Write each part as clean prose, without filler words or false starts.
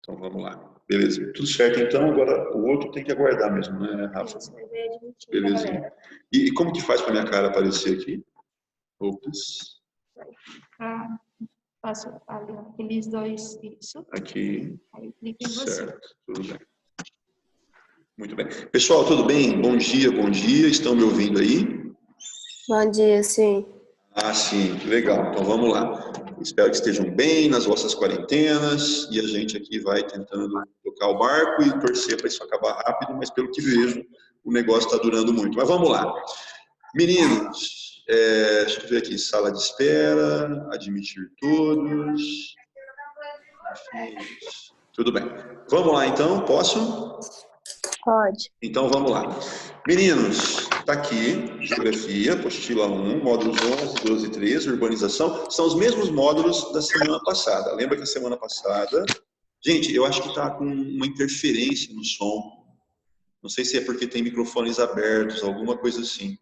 Então vamos lá. Beleza. Tudo certo então, agora o outro tem que aguardar mesmo, né, Rafa? Belezinha. E como que faz para minha cara aparecer aqui? Ops. Passo ali, aqueles dois, isso. Aqui. Aí clica em você. Certo, tudo bem. Muito bem. Pessoal, tudo bem? Bom dia, bom dia. Estão me ouvindo aí? Bom dia, sim. Ah, sim, que legal. Então vamos lá. Espero que estejam bem nas vossas quarentenas e a gente aqui vai tentando tocar o barco e torcer para isso acabar rápido, mas pelo que vejo, o negócio está durando muito. Mas vamos lá. Meninos, deixa eu ver aqui, sala de espera, admitir todos. Tudo bem. Vamos lá então, posso? Pode. Então vamos lá. Meninos, está aqui, Geografia, apostila 1, módulos 11, 12 e 13, Urbanização, são os mesmos módulos da semana passada. Lembra que a semana passada... Gente, eu acho que está com uma interferência no som. Não sei se é porque tem microfones abertos, alguma coisa assim.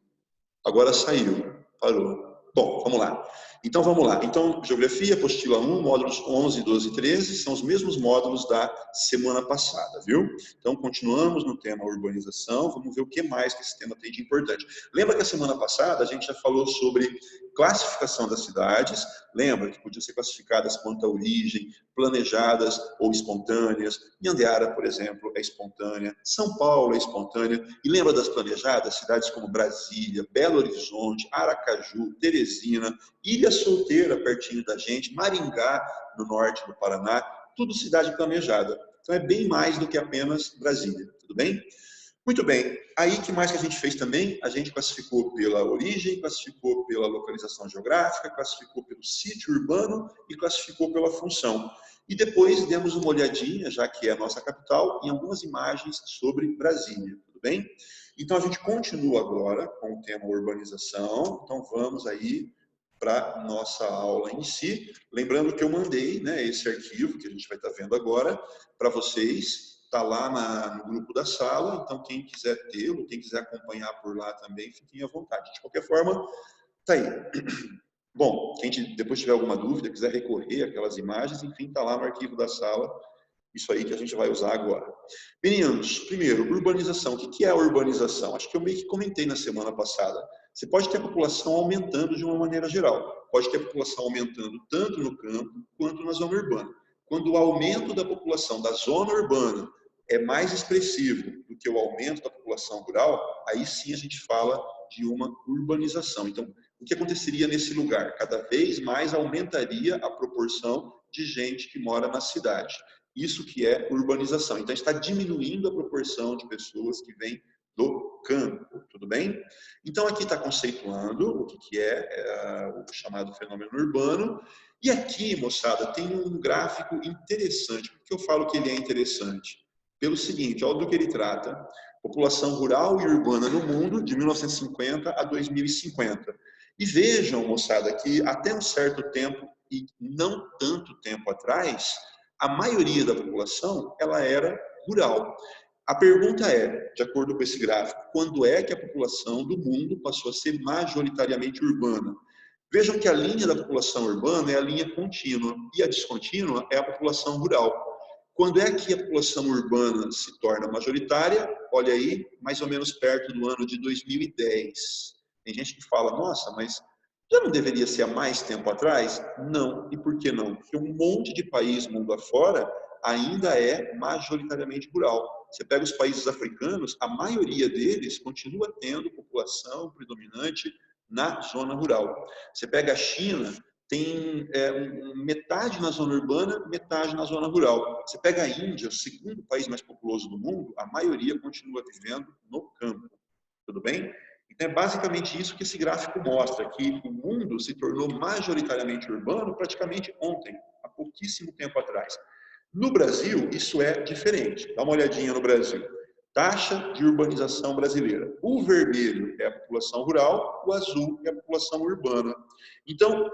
Agora saiu, parou. Bom, vamos lá. Então, vamos lá. Então, Geografia, apostila 1, módulos 11, 12 e 13, são os mesmos módulos da semana passada, viu? Então, continuamos no tema urbanização, vamos ver o que mais que esse tema tem de importante. Lembra que a semana passada a gente já falou sobre classificação das cidades, lembra que podiam ser classificadas quanto à origem, planejadas ou espontâneas. Nhandeara, por exemplo, é espontânea, São Paulo é espontânea, e lembra das planejadas? Cidades como Brasília, Belo Horizonte, Aracaju, Teresina, Ilha Solteira, pertinho da gente, Maringá, no norte do Paraná, tudo cidade planejada. Então é bem mais do que apenas Brasília, tudo bem? Muito bem, aí que mais que a gente fez também? A gente classificou pela origem, classificou pela localização geográfica, classificou pelo sítio urbano e classificou pela função. E depois demos uma olhadinha, já que é a nossa capital, em algumas imagens sobre Brasília, tudo bem? Então a gente continua agora com o tema urbanização, então vamos aí para a nossa aula em si. Lembrando que eu mandei, né, esse arquivo que a gente vai estar vendo agora para vocês, está lá no grupo da sala, então quem quiser tê-lo, quem quiser acompanhar por lá também, fiquem à vontade. De qualquer forma, está aí. Bom, quem depois tiver alguma dúvida, quiser recorrer àquelas imagens, enfim, está lá no arquivo da sala, isso aí que a gente vai usar agora. Meninos, primeiro, urbanização. O que é a urbanização? Acho que eu meio que comentei na semana passada. Você pode ter a população aumentando de uma maneira geral. Pode ter a população aumentando tanto no campo quanto na zona urbana. Quando o aumento da população da zona urbana é mais expressivo do que o aumento da população rural, aí sim a gente fala de uma urbanização. Então, o que aconteceria nesse lugar? Cada vez mais aumentaria a proporção de gente que mora na cidade. Isso que é urbanização. Então, está diminuindo a proporção de pessoas que vêm do campo, tudo bem? Então, aqui está conceituando o que é o chamado fenômeno urbano. E aqui, moçada, tem um gráfico interessante. Por que eu falo que ele é interessante? Pelo seguinte, olha do que ele trata. População rural e urbana no mundo, de 1950 a 2050. E vejam, moçada, que até um certo tempo, e não tanto tempo atrás, a maioria da população ela era rural. A pergunta é, de acordo com esse gráfico, quando é que a população do mundo passou a ser majoritariamente urbana? Vejam que a linha da população urbana é a linha contínua e a descontínua é a população rural. Quando é que a população urbana se torna majoritária? Olha aí, mais ou menos perto do ano de 2010. Tem gente que fala, nossa, mas já não deveria ser há mais tempo atrás? Não. E por que não? Porque um monte de país mundo afora ainda é majoritariamente rural. Você pega os países africanos, a maioria deles continua tendo população predominante na zona rural. Você pega a China, tem metade na zona urbana, metade na zona rural. Você pega a Índia, o segundo país mais populoso do mundo, a maioria continua vivendo no campo. Tudo bem? Então, é basicamente isso que esse gráfico mostra, que o mundo se tornou majoritariamente urbano praticamente ontem, há pouquíssimo tempo atrás. No Brasil, isso é diferente. Dá uma olhadinha no Brasil. Taxa de urbanização brasileira. O vermelho é a população rural, o azul é a população urbana. Então,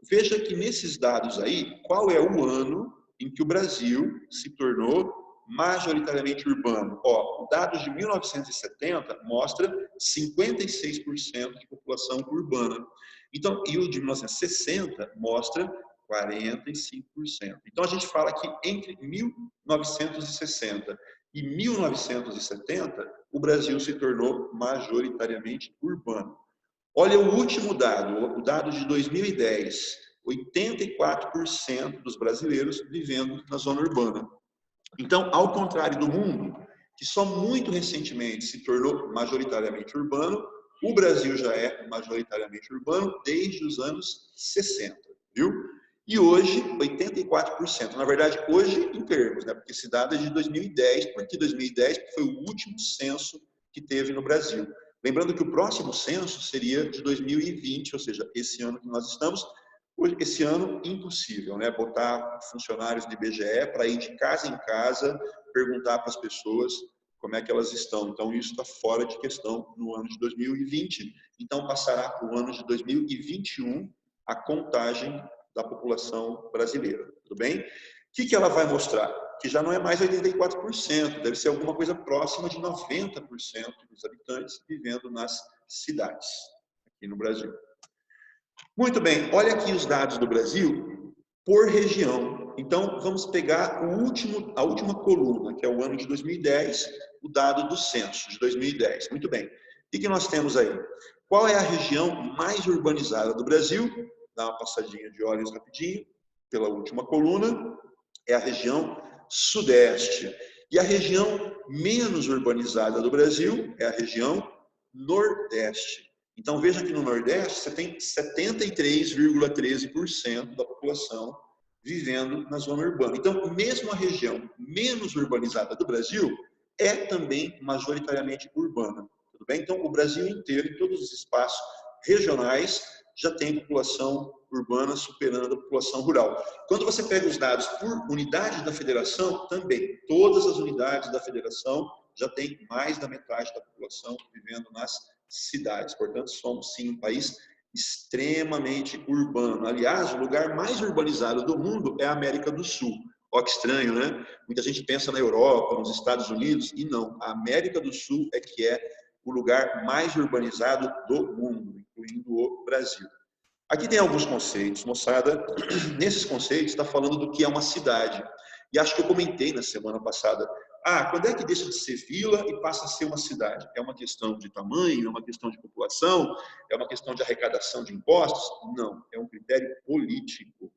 veja que nesses dados aí, qual é o ano em que o Brasil se tornou majoritariamente urbano? Ó, o dado de 1970 mostra 56% de população urbana. Então, e o de 1960 mostra 45%. Então, a gente fala que entre 1960 e 1970, o Brasil se tornou majoritariamente urbano. Olha o último dado, o dado de 2010, 84% dos brasileiros vivendo na zona urbana. Então, ao contrário do mundo, que só muito recentemente se tornou majoritariamente urbano, o Brasil já é majoritariamente urbano desde os anos 60, viu? E hoje, 84%. Na verdade, hoje em termos, né? Porque esse dado é de 2010. Por que 2010? Porque foi o último censo que teve no Brasil. Lembrando que o próximo censo seria de 2020, ou seja, esse ano que nós estamos. Esse ano, impossível, né? Botar funcionários de IBGE para ir de casa em casa, perguntar para as pessoas como é que elas estão. Então, isso está fora de questão no ano de 2020. Então, passará para o ano de 2021 a contagem da população brasileira, tudo bem? O que ela vai mostrar? Que já não é mais 84%, deve ser alguma coisa próxima de 90% dos habitantes vivendo nas cidades, aqui no Brasil. Muito bem, olha aqui os dados do Brasil por região. Então, vamos pegar a última coluna, que é o ano de 2010, o dado do censo de 2010. Muito bem. O que nós temos aí? Qual é a região mais urbanizada do Brasil? Dá uma passadinha de olhos rapidinho, pela última coluna. É a região sudeste. E a região menos urbanizada do Brasil é a região nordeste. Então, veja que no Nordeste você tem 73,13% da população vivendo na zona urbana. Então, mesmo a região menos urbanizada do Brasil é também majoritariamente urbana. Tudo bem? Então, o Brasil inteiro, em todos os espaços regionais, já tem população urbana superando a população rural. Quando você pega os dados por unidade da federação, também, todas as unidades da federação já tem mais da metade da população vivendo nas cidades. Portanto, somos sim um país extremamente urbano. Aliás, o lugar mais urbanizado do mundo é a América do Sul. Ó, que estranho, né? Muita gente pensa na Europa, nos Estados Unidos, e não. A América do Sul é que é o lugar mais urbanizado do mundo, incluindo o Brasil. Aqui tem alguns conceitos, moçada. Nesses conceitos está falando do que é uma cidade. E acho que eu comentei na semana passada. Quando é que deixa de ser vila e passa a ser uma cidade? É uma questão de tamanho, é uma questão de população, é uma questão de arrecadação de impostos? Não, é um critério político.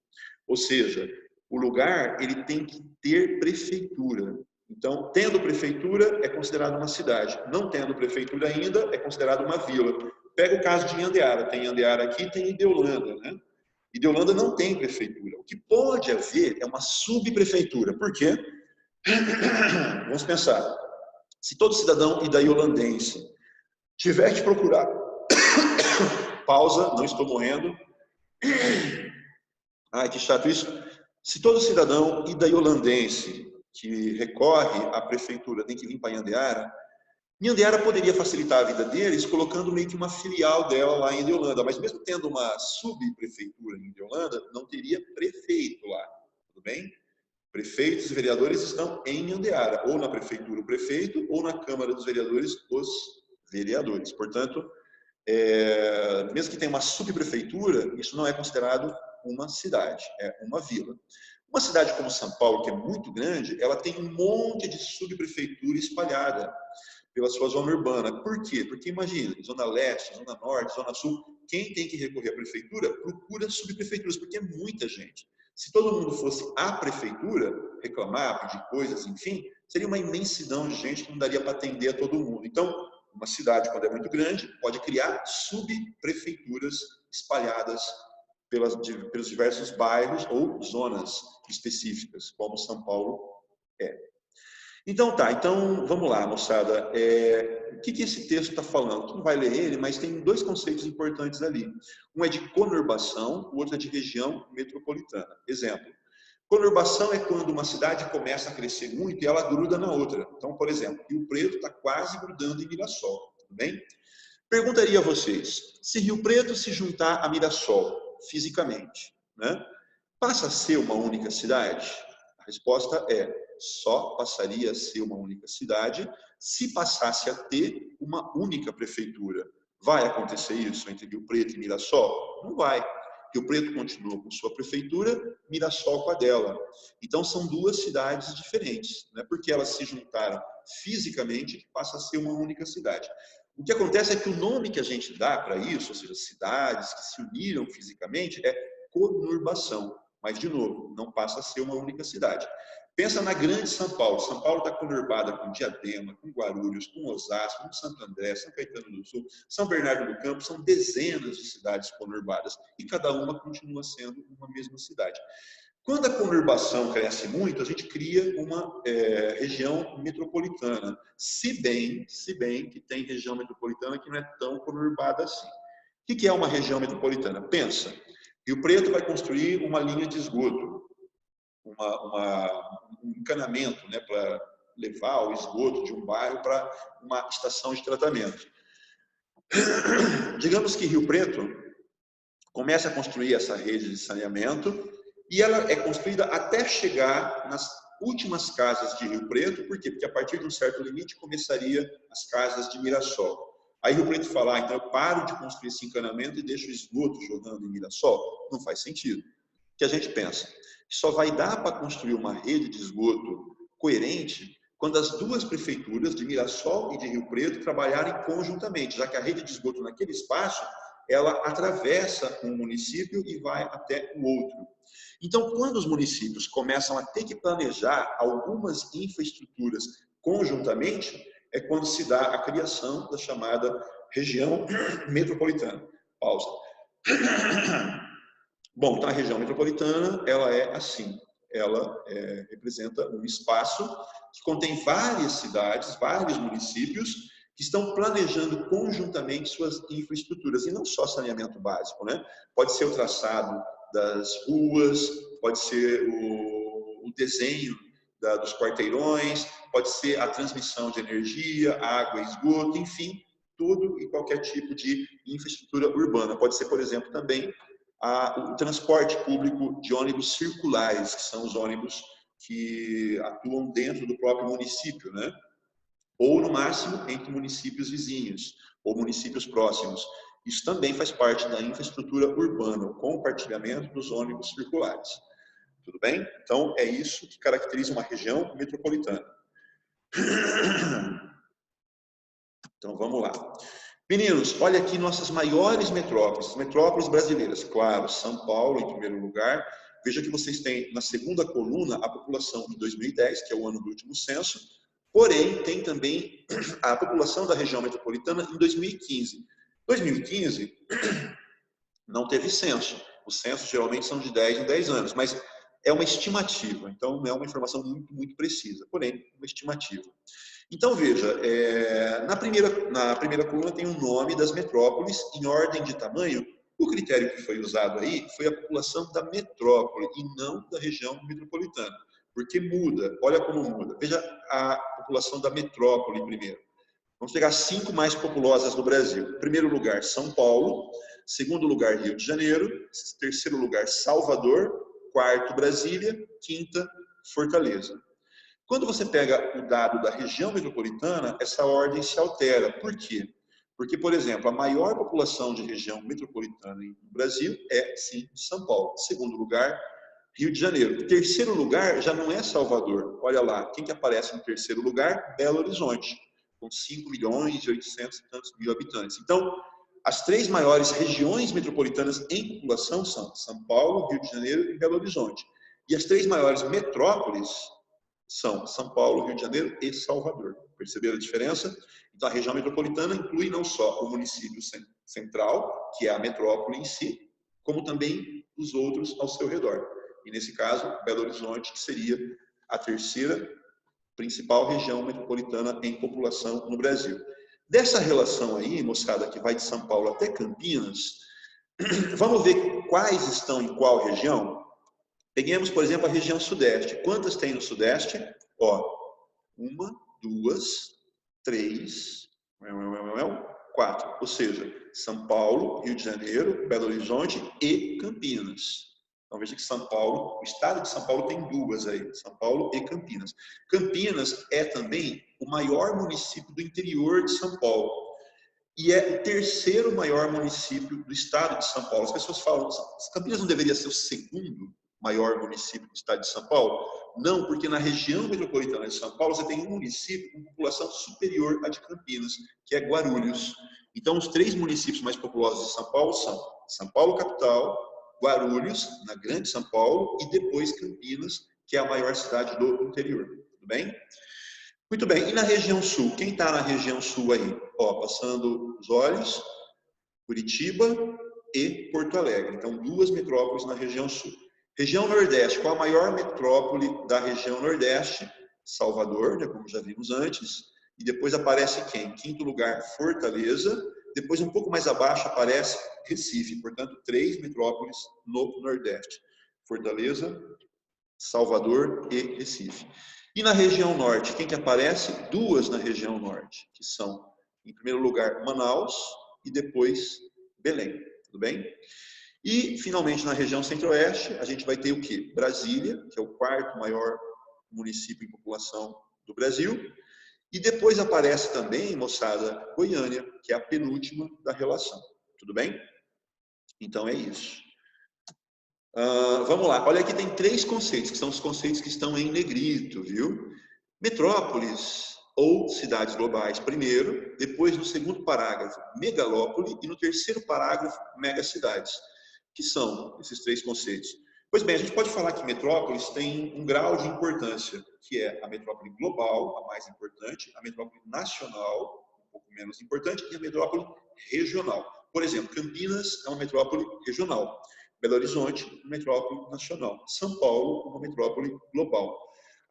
Ou seja, o lugar ele tem que ter prefeitura. Então, tendo prefeitura, é considerado uma cidade. Não tendo prefeitura ainda, é considerado uma vila. Pega o caso de Iandeara. Tem Iandeara aqui, tem Ideolândia, né? Ideolândia não tem prefeitura. O que pode haver é uma subprefeitura. Por quê? Vamos pensar. Se todo cidadão idaiholandense tiver que procurar... Pausa, não estou morrendo. Ai, que chato isso. Se todo cidadão idaiholandense que recorre à prefeitura tem que vir para Iandeara, Iandeara poderia facilitar a vida deles colocando meio que uma filial dela lá em Ideolândia, mas mesmo tendo uma subprefeitura em Ideolândia, não teria prefeito lá, tudo bem? Prefeitos e vereadores estão em Iandeara, ou na prefeitura o prefeito, ou na Câmara dos Vereadores os vereadores. Portanto, mesmo que tenha uma subprefeitura, isso não é considerado uma cidade, é uma vila. Uma cidade como São Paulo, que é muito grande, ela tem um monte de subprefeitura espalhada pela sua zona urbana. Por quê? Porque imagina, Zona Leste, Zona Norte, Zona Sul, quem tem que recorrer à prefeitura procura subprefeituras, porque é muita gente. Se todo mundo fosse à prefeitura, reclamar, pedir coisas, enfim, seria uma imensidão de gente que não daria para atender a todo mundo. Então, uma cidade, quando é muito grande, pode criar subprefeituras espalhadas pelos diversos bairros ou zonas específicas, como São Paulo é. Então tá, vamos lá, moçada. O que esse texto está falando? Tu não vai ler ele, mas tem dois conceitos importantes ali. Um é de conurbação, o outro é de região metropolitana. Exemplo, conurbação é quando uma cidade começa a crescer muito e ela gruda na outra. Então, por exemplo, Rio Preto está quase grudando em Mirassol, tudo bem? Perguntaria a vocês, se Rio Preto se juntar a Mirassol, fisicamente, né, passa a ser uma única cidade? A resposta é, só passaria a ser uma única cidade se passasse a ter uma única prefeitura. Vai acontecer isso entre Rio Preto e Mirassol? Não vai. Rio Preto continua com sua prefeitura, Mirassol com a dela. Então, são duas cidades diferentes, não é porque elas se juntaram fisicamente que passa a ser uma única cidade. O que acontece é que o nome que a gente dá para isso, ou seja, cidades que se uniram fisicamente, é conurbação. Mas, de novo, não passa a ser uma única cidade. Pensa na grande São Paulo. São Paulo está conurbada com Diadema, com Guarulhos, com Osasco, com Santo André, São Caetano do Sul, São Bernardo do Campo. São dezenas de cidades conurbadas e cada uma continua sendo uma mesma cidade. Quando a conurbação cresce muito, a gente cria uma região metropolitana. Se bem que tem região metropolitana que não é tão conurbada assim. O que é uma região metropolitana? Pensa, Rio Preto vai construir uma linha de esgoto, um encanamento, né, para levar o esgoto de um bairro para uma estação de tratamento. Digamos que Rio Preto começa a construir essa rede de saneamento e ela é construída até chegar nas últimas casas de Rio Preto. Por quê? Porque a partir de um certo limite começaria as casas de Mirassol. Aí Rio Preto fala, então eu paro de construir esse encanamento e deixo o esgoto jogando em Mirassol? Não faz sentido. O que a gente pensa? Só vai dar para construir uma rede de esgoto coerente quando as duas prefeituras, de Mirassol e de Rio Preto, trabalharem conjuntamente, já que a rede de esgoto naquele espaço, ela atravessa um município e vai até o outro. Então, quando os municípios começam a ter que planejar algumas infraestruturas conjuntamente, é quando se dá a criação da chamada região metropolitana. Pausa. Bom, então a região metropolitana, ela é assim, ela representa um espaço que contém várias cidades, vários municípios, que estão planejando conjuntamente suas infraestruturas, e não só saneamento básico, né? Pode ser o traçado das ruas, pode ser o desenho dos quarteirões, pode ser a transmissão de energia, água, esgoto, enfim, tudo e qualquer tipo de infraestrutura urbana. Pode ser, por exemplo, também o transporte público de ônibus circulares, que são os ônibus que atuam dentro do próprio município, né? Ou, no máximo, entre municípios vizinhos, ou municípios próximos. Isso também faz parte da infraestrutura urbana, o compartilhamento dos ônibus circulares. Tudo bem? Então, é isso que caracteriza uma região metropolitana. Então, vamos lá. Meninos, olha aqui nossas maiores metrópoles brasileiras. Claro, São Paulo em primeiro lugar. Veja que vocês têm na segunda coluna a população de 2010, que é o ano do último censo, porém tem também a população da região metropolitana em 2015. 2015 não teve censo. Os censos geralmente são de 10 em 10 anos, mas é uma estimativa, então não é uma informação muito precisa, porém uma estimativa. Então, veja, na primeira coluna tem o nome das metrópoles em ordem de tamanho. O critério que foi usado aí foi a população da metrópole e não da região metropolitana, porque muda, olha como muda. Veja a população da metrópole primeiro. Vamos pegar 5 mais populosas do Brasil. Primeiro lugar, São Paulo. Segundo lugar, Rio de Janeiro. Terceiro lugar, Salvador. Quarto, Brasília. Quinta, Fortaleza. Quando você pega o dado da região metropolitana, essa ordem se altera. Por quê? Porque, por exemplo, a maior população de região metropolitana no Brasil é, sim, São Paulo. Segundo lugar, Rio de Janeiro. Terceiro lugar já não é Salvador. Olha lá, quem que aparece no terceiro lugar? Belo Horizonte, com 5.800.000 habitantes. Então, as 3 maiores regiões metropolitanas em população são São Paulo, Rio de Janeiro e Belo Horizonte. E as 3 maiores metrópoles são São Paulo, Rio de Janeiro e Salvador. Perceberam a diferença? Então, a região metropolitana inclui não só o município central, que é a metrópole em si, como também os outros ao seu redor. E, nesse caso, Belo Horizonte, que seria a terceira principal região metropolitana em população no Brasil. Dessa relação aí, moçada, que vai de São Paulo até Campinas, vamos ver quais estão em qual região? Peguemos, por exemplo, a região sudeste. Quantas tem no sudeste? Ó, 1, 2, 3, 4. Ou seja, São Paulo, Rio de Janeiro, Belo Horizonte e Campinas. Então veja que São Paulo, o estado de São Paulo tem 2 aí, São Paulo e Campinas. Campinas é também o maior município do interior de São Paulo. e é o terceiro maior município do estado de São Paulo. As pessoas falam, Campinas não deveria ser o segundo maior município do estado de São Paulo? Não, porque na região metropolitana de São Paulo você tem um município com população superior à de Campinas, que é Guarulhos. Então, os 3 municípios mais populosos de São Paulo são São Paulo capital, Guarulhos, na Grande São Paulo, e depois Campinas, que é a maior cidade do interior. Tudo bem? Muito bem, e na região sul? Quem está na região sul aí? Ó, passando os olhos, Curitiba e Porto Alegre. Então, 2 metrópoles na região sul. Região nordeste, qual a maior metrópole da região nordeste? Salvador, né, como já vimos antes. E depois aparece quem? Em quinto lugar, Fortaleza. Depois, um pouco mais abaixo, aparece Recife. Portanto, 3 metrópoles no nordeste. Fortaleza, Salvador e Recife. E na região norte, quem que aparece? 2 na região norte, que são, em primeiro lugar, Manaus e depois Belém. Tudo bem? E, finalmente, na região centro-oeste, a gente vai ter o quê? Brasília, que é o 4º maior município em população do Brasil. E depois aparece também, moçada, Goiânia, que é a penúltima da relação. Tudo bem? Então, é isso. Vamos lá, olha aqui, tem 3 conceitos, que são os conceitos que estão em negrito, viu? Metrópoles ou cidades globais primeiro, depois no segundo parágrafo, megalópole, e no terceiro parágrafo, megacidades. Que são esses 3 conceitos? Pois bem, a gente pode falar que metrópoles tem um grau de importância, que é a metrópole global, a mais importante, a metrópole nacional, um pouco menos importante, e a metrópole regional. Por exemplo, Campinas é uma metrópole regional. Belo Horizonte, uma metrópole nacional. São Paulo, uma metrópole global.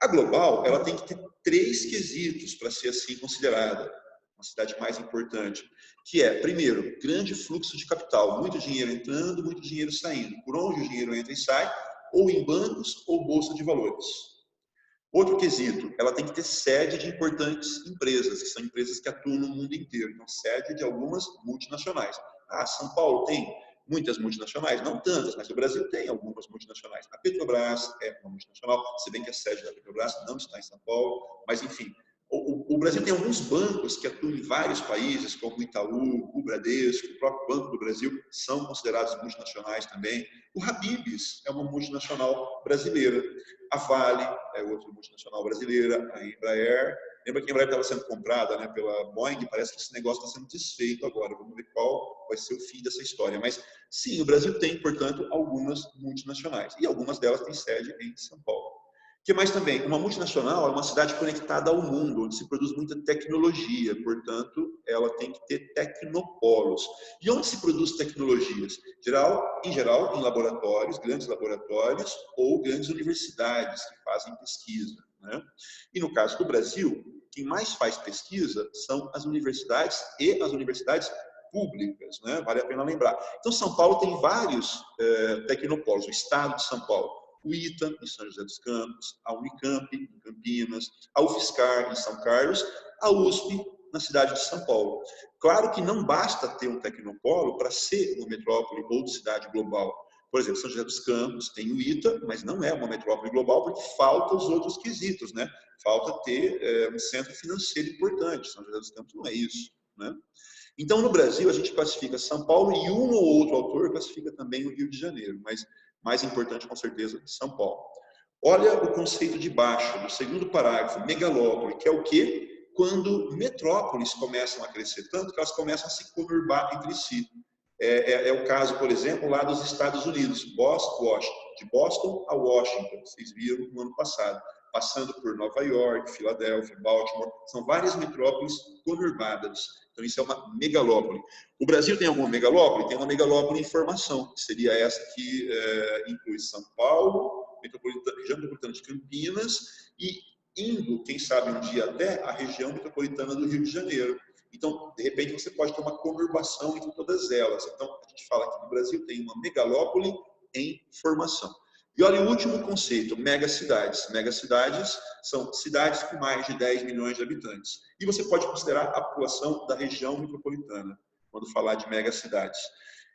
A global, ela tem que ter 3 quesitos para ser assim considerada uma cidade mais importante, que é, primeiro, grande fluxo de capital, muito dinheiro entrando, muito dinheiro saindo. Por onde o dinheiro entra e sai, ou em bancos ou bolsa de valores. Outro quesito, ela tem que ter sede de importantes empresas, que são empresas que atuam no mundo inteiro. Então, sede de algumas multinacionais. São Paulo tem muitas multinacionais, não tantas, mas o Brasil tem algumas multinacionais. A Petrobras é uma multinacional, se bem que a sede da Petrobras não está em São Paulo, mas enfim. O Brasil tem alguns bancos que atuam em vários países, como o Itaú, o Bradesco, o próprio Banco do Brasil, são considerados multinacionais também. O Habib's é uma multinacional brasileira. A Vale é outra multinacional brasileira. A Embraer. Lembra que a Embraer estava sendo comprada, né, pela Boeing? Parece que esse negócio está sendo desfeito agora. Vamos ver qual vai ser o fim dessa história. Mas, sim, o Brasil tem, portanto, algumas multinacionais. E algumas delas têm sede em São Paulo. O que mais também? Uma multinacional é uma cidade conectada ao mundo, onde se produz muita tecnologia, portanto, ela tem que ter tecnopolos. E onde se produz tecnologias? Em geral, em laboratórios, grandes laboratórios ou grandes universidades que fazem pesquisa, né? E no caso do Brasil, quem mais faz pesquisa são as universidades e as universidades públicas, né? Vale a pena lembrar. Então, São Paulo tem vários tecnopolos, o estado de São Paulo. O ITA, em São José dos Campos, a Unicamp, em Campinas, a UFSCar, em São Carlos, a USP, na cidade de São Paulo. Claro que não basta ter um tecnopolo para ser uma metrópole ou cidade global. Por exemplo, São José dos Campos tem o ITA, mas não é uma metrópole global porque faltam os outros quesitos, né? Falta ter um centro financeiro importante. São José dos Campos não é isso, né? Então, no Brasil, a gente classifica São Paulo e um ou outro autor classifica também o Rio de Janeiro, mas mais importante, com certeza, São Paulo. Olha o conceito de baixo, do segundo parágrafo, megalópole, que é o quê? Quando metrópoles começam a crescer tanto que elas começam a se conurbar entre si. É o caso, por exemplo, lá dos Estados Unidos, de Boston a Washington, vocês viram no ano passado, passando por Nova York, Filadélfia, Baltimore, são várias metrópoles conurbadas. Então, isso é uma megalópole. O Brasil tem alguma megalópole? Tem uma megalópole em formação, que seria essa que inclui São Paulo, região metropolitana de Campinas e indo, quem sabe um dia até, a região metropolitana do Rio de Janeiro. Então, de repente, você pode ter uma conurbação entre todas elas. Então, a gente fala que no Brasil tem uma megalópole em formação. E olha o último conceito, megacidades. Megacidades são cidades com mais de 10 milhões de habitantes. E você pode considerar a população da região metropolitana, quando falar de megacidades.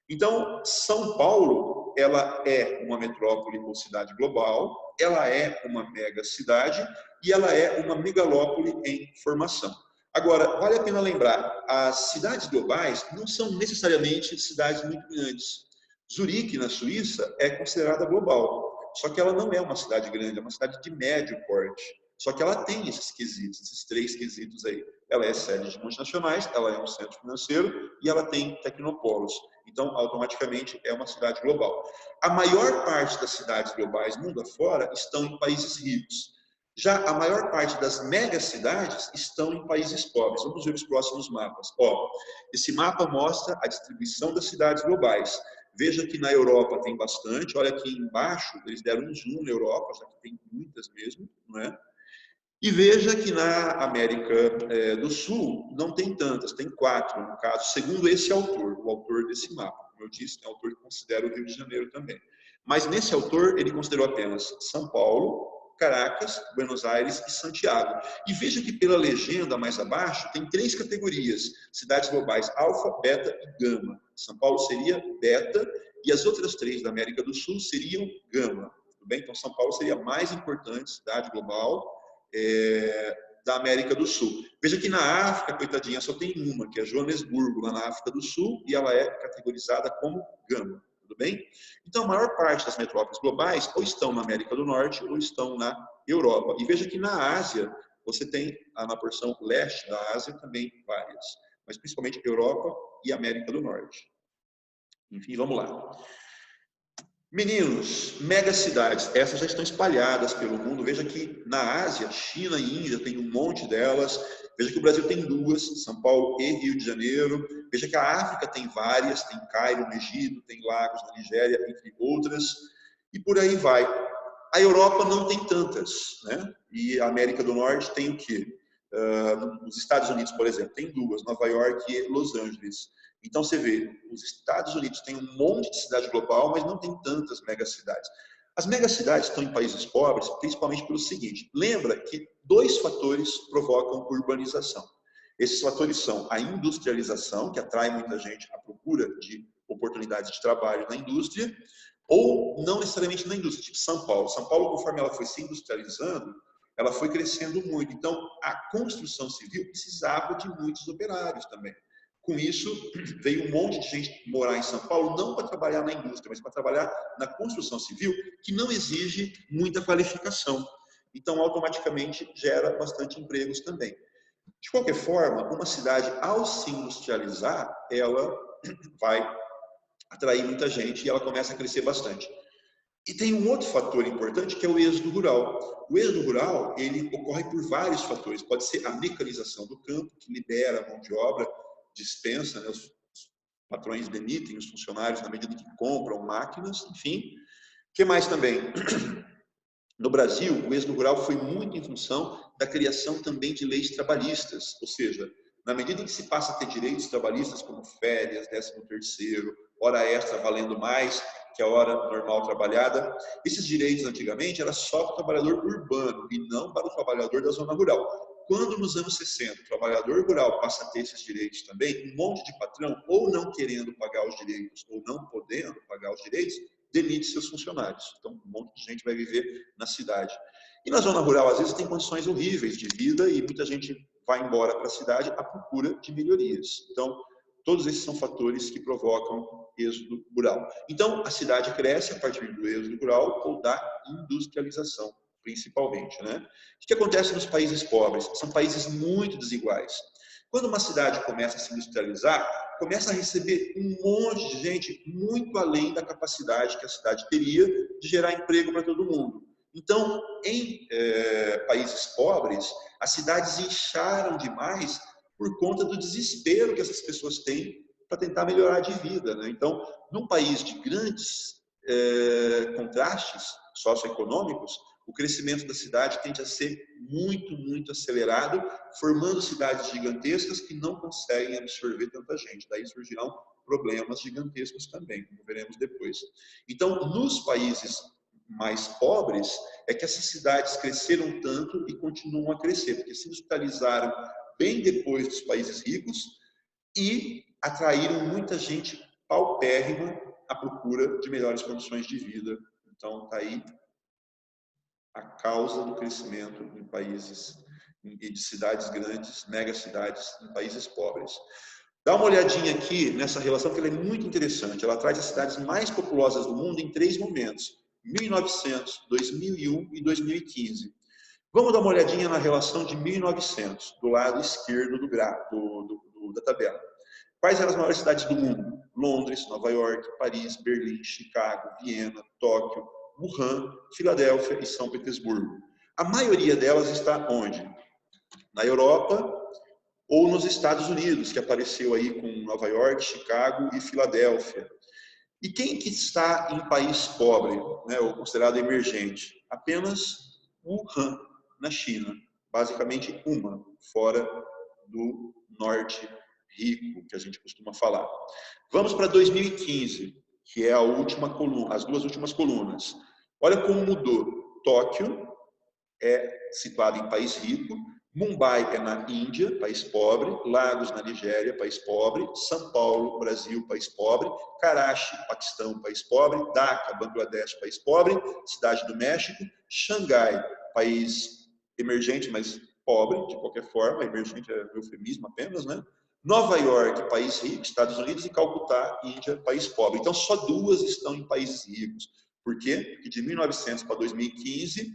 Então, São Paulo, ela é uma metrópole ou cidade global, ela é uma megacidade e ela é uma megalópole em formação. Agora, vale a pena lembrar, as cidades globais não são necessariamente cidades muito grandes. Zurique, na Suíça, é considerada global, só que ela não é uma cidade grande, é uma cidade de médio porte. Só que ela tem esses quesitos, esses 3 quesitos aí. Ela é sede de multinacionais, ela é um centro financeiro e ela tem tecnopolos. Então, automaticamente, é uma cidade global. A maior parte das cidades globais, mundo afora, estão em países ricos. Já a maior parte das megacidades estão em países pobres. Vamos ver os próximos mapas. Ó, esse mapa mostra a distribuição das cidades globais. Veja que na Europa tem bastante. Olha aqui embaixo, eles deram um zoom na Europa, já que tem muitas mesmo, não é? E veja que na América do Sul não tem tantas, tem 4, no caso, segundo esse autor, o autor desse mapa. Como eu disse, é um autor que considera o Rio de Janeiro também. Mas nesse autor, ele considerou apenas São Paulo, Caracas, Buenos Aires e Santiago. E veja que pela legenda mais abaixo, tem 3 categorias, cidades globais, alfa, beta e gama. São Paulo seria beta e as outras 3 da América do Sul seriam gama. Tudo bem? Então, São Paulo seria a mais importante cidade global da América do Sul. Veja que na África, coitadinha, só tem uma, que é Joanesburgo, lá na África do Sul, e ela é categorizada como gama. Tudo bem? Então, a maior parte das metrópoles globais ou estão na América do Norte ou estão na Europa. E veja que na Ásia, você tem, na porção leste da Ásia, também várias. Mas principalmente Europa e América do Norte. Enfim, vamos lá. Meninos, megacidades, essas já estão espalhadas pelo mundo. Veja que na Ásia, China e Índia tem um monte delas. Veja que o Brasil tem 2, São Paulo e Rio de Janeiro. Veja que a África tem várias, tem Cairo no Egito, tem Lagos na Nigéria, entre outras. E por aí vai. A Europa não tem tantas, né? E a América do Norte tem o quê? Os Estados Unidos, por exemplo, tem 2, Nova York e Los Angeles. Então, você vê, os Estados Unidos têm um monte de cidade global, mas não tem tantas megacidades. As megacidades estão em países pobres, principalmente pelo seguinte, lembra que 2 fatores provocam urbanização. Esses fatores são a industrialização, que atrai muita gente à procura de oportunidades de trabalho na indústria, ou não necessariamente na indústria, tipo São Paulo. São Paulo, conforme ela foi se industrializando, ela foi crescendo muito. Então, a construção civil precisava de muitos operários também. Com isso, veio um monte de gente morar em São Paulo, não para trabalhar na indústria, mas para trabalhar na construção civil, que não exige muita qualificação. Então, automaticamente, gera bastante empregos também. De qualquer forma, uma cidade, ao se industrializar, ela vai atrair muita gente e ela começa a crescer bastante. E tem um outro fator importante, que é o êxodo rural. O êxodo rural, ele ocorre por vários fatores. Pode ser a mecanização do campo, que libera a mão de obra, dispensa, né? Os patrões demitem os funcionários na medida que compram máquinas, enfim. O que mais também? No Brasil, o êxodo rural foi muito em função da criação também de leis trabalhistas, ou seja, na medida em que se passa a ter direitos trabalhistas como férias, 13º, hora extra valendo mais que a hora normal trabalhada, esses direitos antigamente eram só para o trabalhador urbano e não para o trabalhador da zona rural. Quando nos anos 60 o trabalhador rural passa a ter esses direitos também, um monte de patrão, ou não querendo pagar os direitos, ou não podendo pagar os direitos, demite seus funcionários. Então, um monte de gente vai viver na cidade. E na zona rural, às vezes, tem condições horríveis de vida e muita gente vai embora para a cidade à procura de melhorias. Então, todos esses são fatores que provocam êxodo rural. Então, a cidade cresce a partir do êxodo rural ou da industrialização, principalmente, né? O que acontece nos países pobres? São países muito desiguais. Quando uma cidade começa a se industrializar, começa a receber um monte de gente muito além da capacidade que a cidade teria de gerar emprego para todo mundo. Então, em países pobres, as cidades incharam demais por conta do desespero que essas pessoas têm para tentar melhorar de vida, né? Então, num país de grandes contrastes socioeconômicos, o crescimento da cidade tende a ser muito, muito acelerado, formando cidades gigantescas que não conseguem absorver tanta gente. Daí surgirão problemas gigantescos também, como veremos depois. Então, nos países mais pobres, é que essas cidades cresceram tanto e continuam a crescer, porque se industrializaram bem depois dos países ricos e atraíram muita gente paupérrima à procura de melhores condições de vida. Então, está aí a causa do crescimento em países e de cidades grandes, megacidades em países pobres. Dá uma olhadinha aqui nessa relação, que ela é muito interessante. Ela traz as cidades mais populosas do mundo em 3 momentos: 1900, 2001 e 2015. Vamos dar uma olhadinha na relação de 1900, do lado esquerdo da tabela. Quais eram as maiores cidades do mundo? Londres, Nova York, Paris, Berlim, Chicago, Viena, Tóquio, Wuhan, Filadélfia e São Petersburgo. A maioria delas está onde? Na Europa ou nos Estados Unidos, que apareceu aí com Nova York, Chicago e Filadélfia. E quem que está em país pobre, né, ou considerado emergente? Apenas Wuhan, na China. Basicamente uma, fora do norte rico, que a gente costuma falar. Vamos para 2015, que é a última coluna, as 2 últimas colunas. Olha como mudou. Tóquio é situado em país rico, Mumbai é na Índia, país pobre, Lagos na Nigéria, país pobre, São Paulo, Brasil, país pobre, Karachi, Paquistão, país pobre, Dhaka, Bangladesh, país pobre, Cidade do México, Xangai, país emergente, mas pobre, de qualquer forma, emergente é eufemismo apenas, né? Nova York, país rico, Estados Unidos, e Calcutá, Índia, país pobre. Então, só 2 estão em países ricos. Por quê? Porque de 1900 para 2015,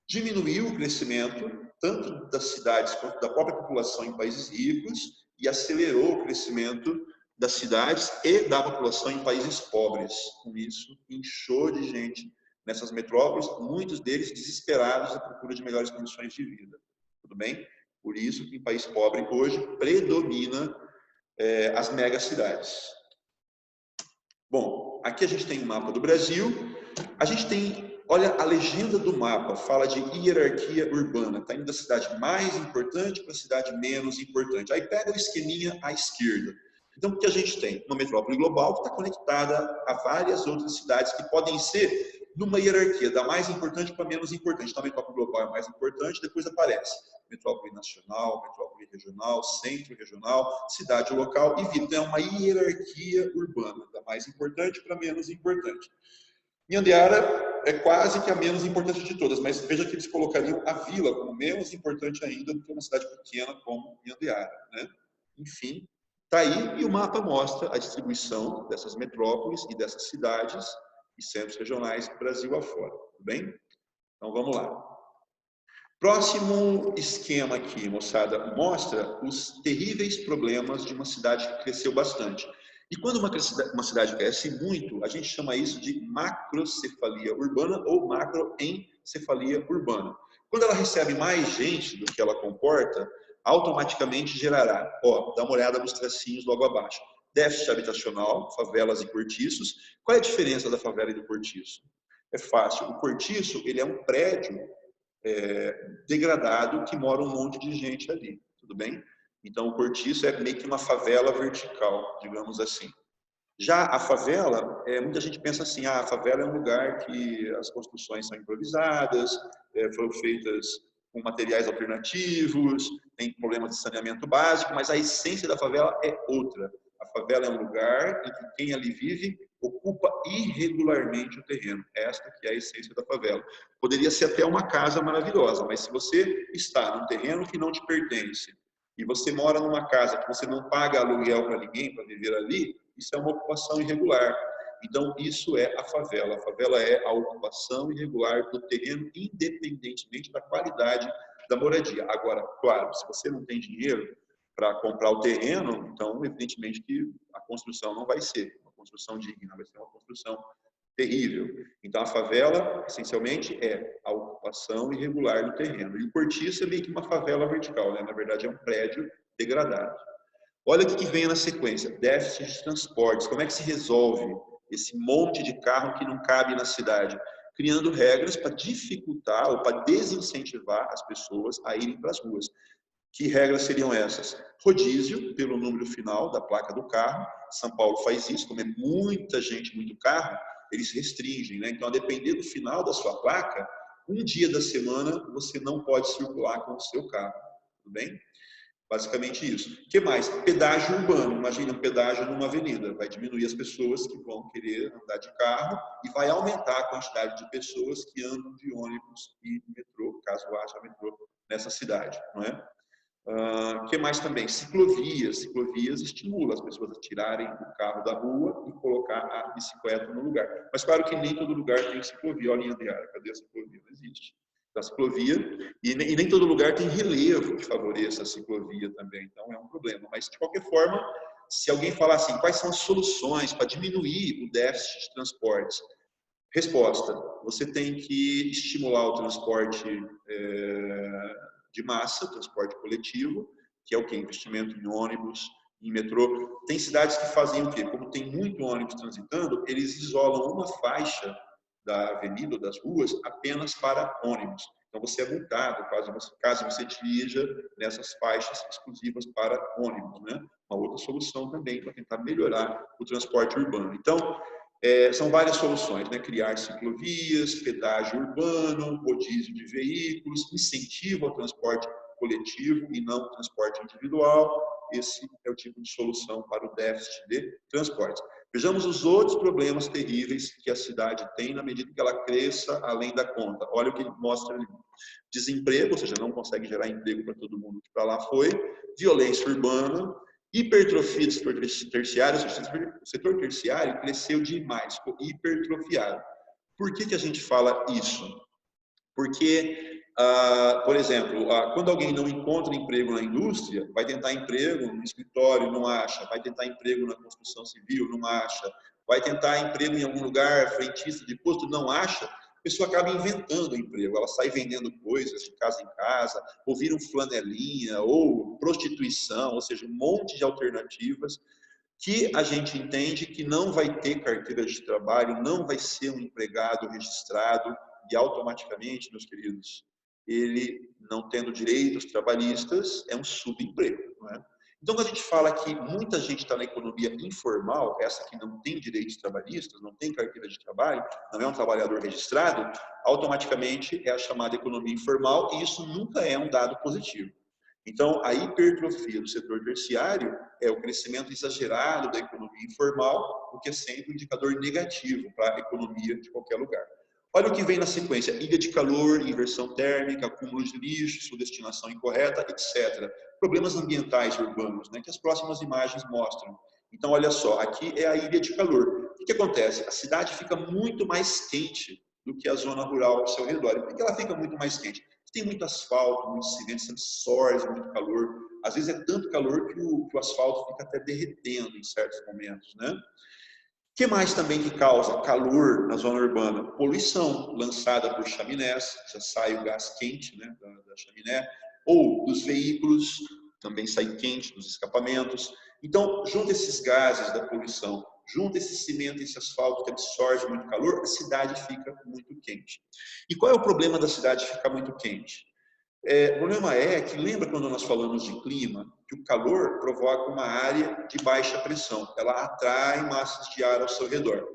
diminuiu o crescimento, tanto das cidades quanto da própria população em países ricos, e acelerou o crescimento das cidades e da população em países pobres. Com isso, inchou de gente nessas metrópoles, muitos deles desesperados à procura de melhores condições de vida. Tudo bem? Por isso que em país pobre hoje predomina as megacidades. Bom, aqui a gente tem um mapa do Brasil. A gente tem, olha, a legenda do mapa fala de hierarquia urbana. Está indo da cidade mais importante para a cidade menos importante. Aí pega o esqueminha à esquerda. Então, o que a gente tem? Uma metrópole global que está conectada a várias outras cidades que podem ser numa hierarquia, da mais importante para menos importante. Então, a metrópole global é mais importante, depois aparece metrópole nacional, metrópole regional, centro regional, cidade local e vila. Então, é uma hierarquia urbana, da mais importante para menos importante. Nhandeara é quase que a menos importante de todas, mas veja que eles colocariam a vila como menos importante ainda do que uma cidade pequena como Nhandeara, né? Enfim, está aí, e o mapa mostra a distribuição dessas metrópoles e dessas cidades e centros regionais Brasil afora, tudo bem? Então vamos lá. Próximo esquema aqui, moçada, mostra os terríveis problemas de uma cidade que cresceu bastante. E quando uma cidade cresce muito, a gente chama isso de macrocefalia urbana ou macroencefalia urbana. Quando ela recebe mais gente do que ela comporta, automaticamente gerará, dá uma olhada nos tracinhos logo abaixo, déficit habitacional, favelas e cortiços. Qual é a diferença da favela e do cortiço? É fácil. O cortiço, ele é um prédio degradado que mora um monte de gente ali, tudo bem? Então, o cortiço é meio que uma favela vertical, digamos assim. Já a favela, muita gente pensa assim, a favela é um lugar que as construções são improvisadas, foram feitas com materiais alternativos, tem problemas de saneamento básico, mas a essência da favela é outra. A favela é um lugar em que quem ali vive ocupa irregularmente o terreno. Esta que é a essência da favela. Poderia ser até uma casa maravilhosa, mas se você está num terreno que não te pertence e você mora numa casa que você não paga aluguel para ninguém para viver ali, isso é uma ocupação irregular. Então, isso é a favela. A favela é a ocupação irregular do terreno, independentemente da qualidade da moradia. Agora, claro, se você não tem dinheiro para comprar o terreno, então, evidentemente que a construção não vai ser uma construção digna, vai ser uma construção terrível. Então, a favela, essencialmente, é a ocupação irregular do terreno. E o cortiço é meio que uma favela vertical, né? Na verdade, é um prédio degradado. Olha o que vem na sequência, déficit de transportes. Como é que se resolve esse monte de carro que não cabe na cidade? Criando regras para dificultar ou para desincentivar as pessoas a irem para as ruas. Que regras seriam essas? Rodízio pelo número final da placa do carro. São Paulo faz isso, como é muita gente, muito carro, eles restringem, né? Então, a depender do final da sua placa, um dia da semana você não pode circular com o seu carro, tudo bem? Basicamente isso. O que mais? Pedágio urbano. Imagina um pedágio numa avenida. Vai diminuir as pessoas que vão querer andar de carro e vai aumentar a quantidade de pessoas que andam de ônibus e metrô, caso haja metrô nessa cidade, não é? O que mais também? Ciclovias. Ciclovias estimula as pessoas a tirarem o carro da rua e colocar a bicicleta no lugar. Mas claro que nem todo lugar tem ciclovia. Olha a linha viária, cadê a ciclovia? Não existe. Da ciclovia, e nem todo lugar tem relevo que favoreça a ciclovia também, então é um problema. Mas, de qualquer forma, se alguém falar assim, quais são as soluções para diminuir o déficit de transportes? Resposta, você tem que estimular o transporte de massa, transporte coletivo, que é o quê? Investimento em ônibus, em metrô. Tem cidades que fazem o quê? Como tem muito ônibus transitando, eles isolam uma faixa da avenida ou das ruas apenas para ônibus. Então, você é multado caso você dirija nessas faixas exclusivas para ônibus, né? Uma outra solução também para tentar melhorar o transporte urbano. Então, são várias soluções, né? Criar ciclovias, pedágio urbano, rodízio de veículos, incentivo ao transporte coletivo e não transporte individual. Esse é o tipo de solução para o déficit de transportes. Vejamos os outros problemas terríveis que a cidade tem na medida que ela cresça além da conta. Olha o que ele mostra ali. Desemprego, ou seja, não consegue gerar emprego para todo mundo que para lá foi. Violência urbana, hipertrofia do setor terciário, ou seja, o setor terciário cresceu demais, ficou hipertrofiado. Por que a gente fala isso? Porque, por exemplo, quando alguém não encontra emprego na indústria, vai tentar emprego no escritório, não acha. Vai tentar emprego na construção civil, não acha. Vai tentar emprego em algum lugar, frentista de posto, não acha. A pessoa acaba inventando emprego. Ela sai vendendo coisas de casa em casa, ou vira um flanelinha, ou prostituição, ou seja, um monte de alternativas que a gente entende que não vai ter carteira de trabalho, não vai ser um empregado registrado e automaticamente, meus queridos, ele não tendo direitos trabalhistas é um subemprego, não é? Então, quando a gente fala que muita gente está na economia informal, essa que não tem direitos trabalhistas, não tem carteira de trabalho, não é um trabalhador registrado, automaticamente é a chamada economia informal e isso nunca é um dado positivo. Então, a hipertrofia do setor terciário é o crescimento exagerado da economia informal, o que é sempre um indicador negativo para a economia de qualquer lugar. Olha o que vem na sequência: ilha de calor, inversão térmica, acúmulo de lixo, sua destinação incorreta, etc. Problemas ambientais urbanos, né, que as próximas imagens mostram. Então, olha só, aqui é a ilha de calor. O que acontece? A cidade fica muito mais quente do que a zona rural ao seu redor. Por que ela fica muito mais quente? Tem muito asfalto, muito cimento, absorve muito calor. Às vezes é tanto calor que o asfalto fica até derretendo em certos momentos, né? O que mais também que causa calor na zona urbana? Poluição lançada por chaminés, já sai o gás quente, né, da chaminé, ou dos veículos, também sai quente dos escapamentos. Então, junto esses gases da poluição, junto esse cimento, esse asfalto que absorve muito calor, a cidade fica muito quente. E qual é o problema da cidade ficar muito quente? O problema é que, lembra quando nós falamos de clima, que o calor provoca uma área de baixa pressão, ela atrai massas de ar ao seu redor.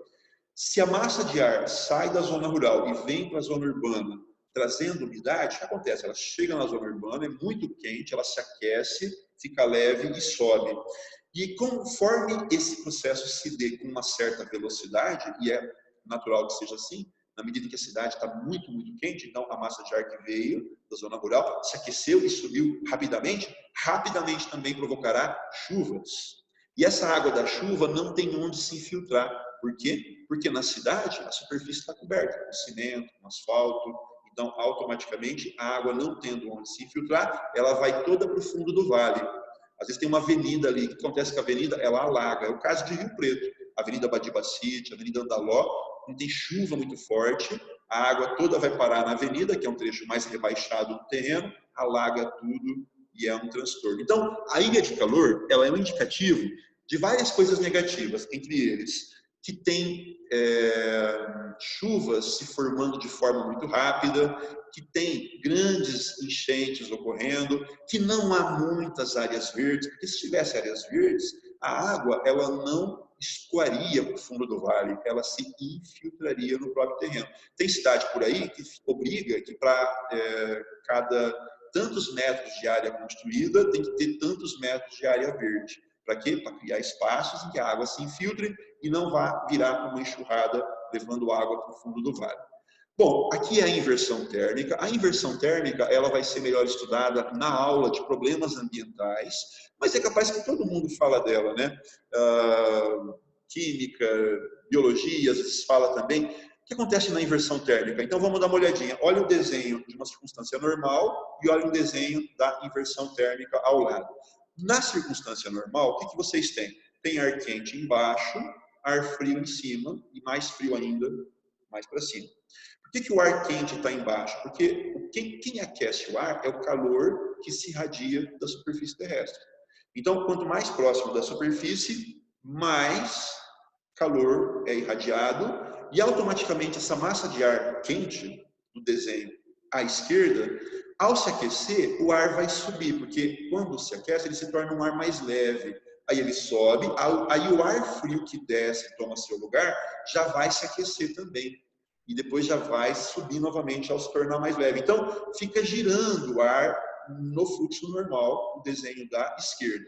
Se a massa de ar sai da zona rural e vem para a zona urbana, trazendo umidade, o que acontece? Ela chega na zona urbana, é muito quente, ela se aquece, fica leve e sobe. E conforme esse processo se dê com uma certa velocidade, e é natural que seja assim, na medida que a cidade está muito, muito quente, então a massa de ar que veio da zona rural se aqueceu e subiu rapidamente também provocará chuvas. E essa água da chuva não tem onde se infiltrar. Por quê? Porque na cidade a superfície está coberta com cimento, com asfalto, então automaticamente a água não tendo onde se infiltrar, ela vai toda para o fundo do vale. Às vezes tem uma avenida ali, o que acontece com a avenida? Ela alaga, é o caso de Rio Preto, Avenida Badibacite, Avenida Andaló, não tem chuva muito forte, a água toda vai parar na avenida, que é um trecho mais rebaixado do terreno, alaga tudo e é um transtorno. Então, a ilha de calor, ela é um indicativo de várias coisas negativas, entre eles que tem chuvas se formando de forma muito rápida, que tem grandes enchentes ocorrendo, que não há muitas áreas verdes, porque se tivesse áreas verdes, a água ela não escoaria para o fundo do vale, ela se infiltraria no próprio terreno. Tem cidade por aí que obriga que para cada tantos metros de área construída, tem que ter tantos metros de área verde. Para quê? Para criar espaços em que a água se infiltre e não vá virar uma enxurrada levando água para o fundo do vale. Bom, aqui é a inversão térmica. A inversão térmica ela vai ser melhor estudada na aula de problemas ambientais, mas é capaz que todo mundo fala dela, né? Química, biologia, às vezes fala também. O que acontece na inversão térmica? Então vamos dar uma olhadinha. Olha o desenho de uma circunstância normal e olha o desenho da inversão térmica ao lado. Na circunstância normal, o que vocês têm? Tem ar quente embaixo, ar frio em cima e mais frio ainda mais para cima. Por que o ar quente está embaixo? Porque quem aquece o ar é o calor que se irradia da superfície terrestre. Então, quanto mais próximo da superfície, mais calor é irradiado e automaticamente essa massa de ar quente, do desenho à esquerda, ao se aquecer, o ar vai subir, porque quando se aquece, ele se torna um ar mais leve. Aí ele sobe, aí o ar frio que desce e toma seu lugar, já vai se aquecer também. E depois já vai subir novamente ao se tornar mais leve. Então, fica girando o ar no fluxo normal, o desenho da esquerda.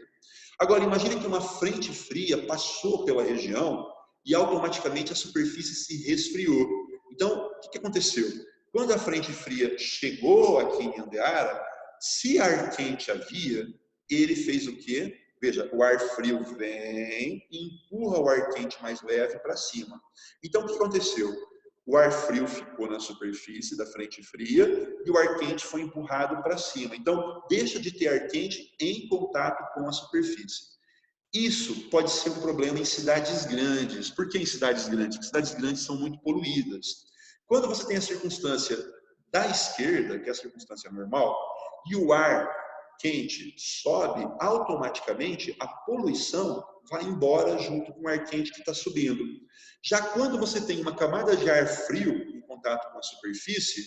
Agora, imagine que uma frente fria passou pela região e automaticamente a superfície se resfriou. Então, o que aconteceu? Quando a frente fria chegou aqui em Andeara, se ar quente havia, ele fez o quê? Veja, o ar frio vem e empurra o ar quente mais leve para cima. Então, o que aconteceu? O ar frio ficou na superfície da frente fria e o ar quente foi empurrado para cima. Então, deixa de ter ar quente em contato com a superfície. Isso pode ser um problema em cidades grandes. Por que em cidades grandes? Porque cidades grandes são muito poluídas. Quando você tem a circunstância da esquerda, que é a circunstância normal, e o ar quente sobe, automaticamente a poluição vai embora junto com o ar quente que está subindo. Já quando você tem uma camada de ar frio em contato com a superfície,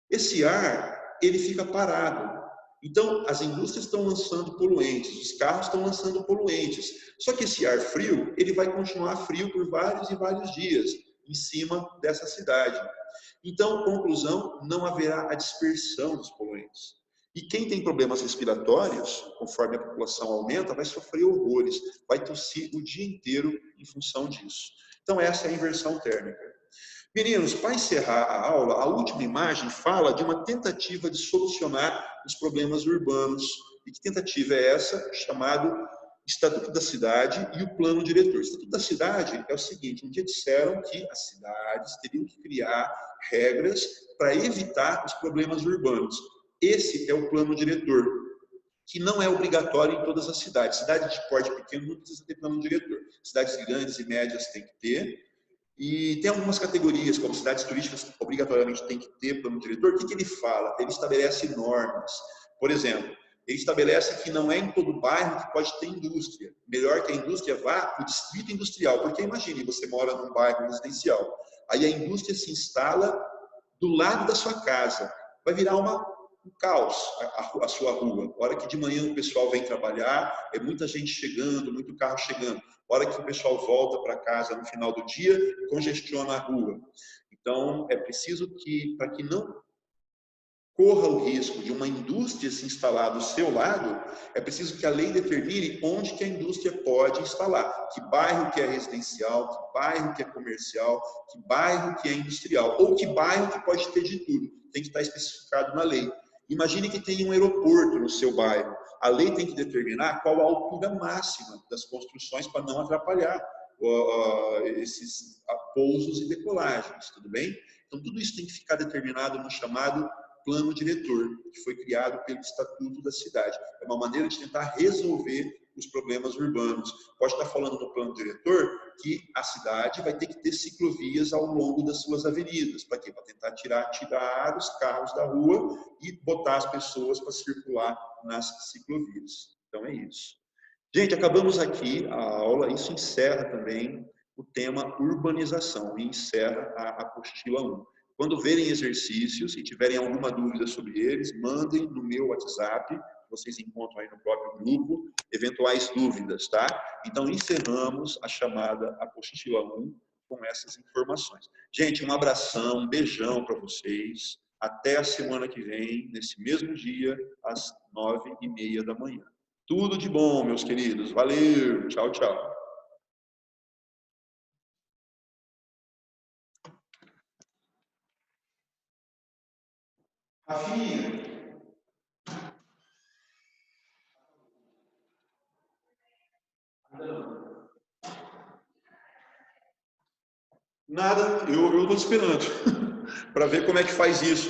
esse ar ele fica parado. Então, as indústrias estão lançando poluentes, os carros estão lançando poluentes. Só que esse ar frio, ele vai continuar frio por vários e vários dias em cima dessa cidade. Então, conclusão, não haverá a dispersão dos poluentes. E quem tem problemas respiratórios, conforme a população aumenta, vai sofrer horrores, vai tossir o dia inteiro em função disso. Então, essa é a inversão térmica. Meninos, para encerrar a aula, a última imagem fala de uma tentativa de solucionar os problemas urbanos. E que tentativa é essa? Chamado Estatuto da Cidade e o Plano Diretor. O Estatuto da Cidade é o seguinte: um dia disseram que as cidades teriam que criar regras para evitar os problemas urbanos. Esse é o Plano Diretor, que não é obrigatório em todas as cidades. Cidades de porte pequeno não precisa ter plano diretor. Cidades grandes e médias tem que ter. E tem algumas categorias, como cidades turísticas, obrigatoriamente tem que ter plano diretor. O que ele fala? Ele estabelece normas. Por exemplo, ele estabelece que não é em todo bairro que pode ter indústria. Melhor que a indústria vá para o distrito industrial. Porque imagine, você mora num bairro residencial. Aí a indústria se instala do lado da sua casa. Vai virar um caos a sua rua. A hora que de manhã o pessoal vem trabalhar, é muita gente chegando, muito carro chegando. A hora que o pessoal volta para casa no final do dia, congestiona a rua. Então, é preciso que, para que não corra o risco de uma indústria se instalar do seu lado, é preciso que a lei determine onde que a indústria pode instalar, que bairro que é residencial, que bairro que é comercial, que bairro que é industrial, ou que bairro que pode ter de tudo. Tem que estar especificado na lei. Imagine que tem um aeroporto no seu bairro. A lei tem que determinar qual a altura máxima das construções para não atrapalhar esses pousos e decolagens, tudo bem? Então, tudo isso tem que ficar determinado no chamado Plano Diretor, que foi criado pelo Estatuto da Cidade. É uma maneira de tentar resolver os problemas urbanos. Pode estar falando no Plano Diretor que a cidade vai ter que ter ciclovias ao longo das suas avenidas. Para quê? Para tentar tirar os carros da rua e botar as pessoas para circular nas ciclovias. Então é isso. Gente, acabamos aqui a aula. Isso encerra também o tema urbanização e encerra a apostila 1. Quando verem exercícios e tiverem alguma dúvida sobre eles, mandem no meu WhatsApp, que vocês encontram aí no próprio grupo, eventuais dúvidas, tá? Então, encerramos a chamada apostila 1 com essas informações. Gente, um abração, um beijão para vocês. até a semana que vem, nesse mesmo dia, às 9h30 da manhã. Tudo de bom, meus queridos. Valeu. Tchau, tchau. Rafinha. Nada, eu estou esperando para ver como é que faz isso.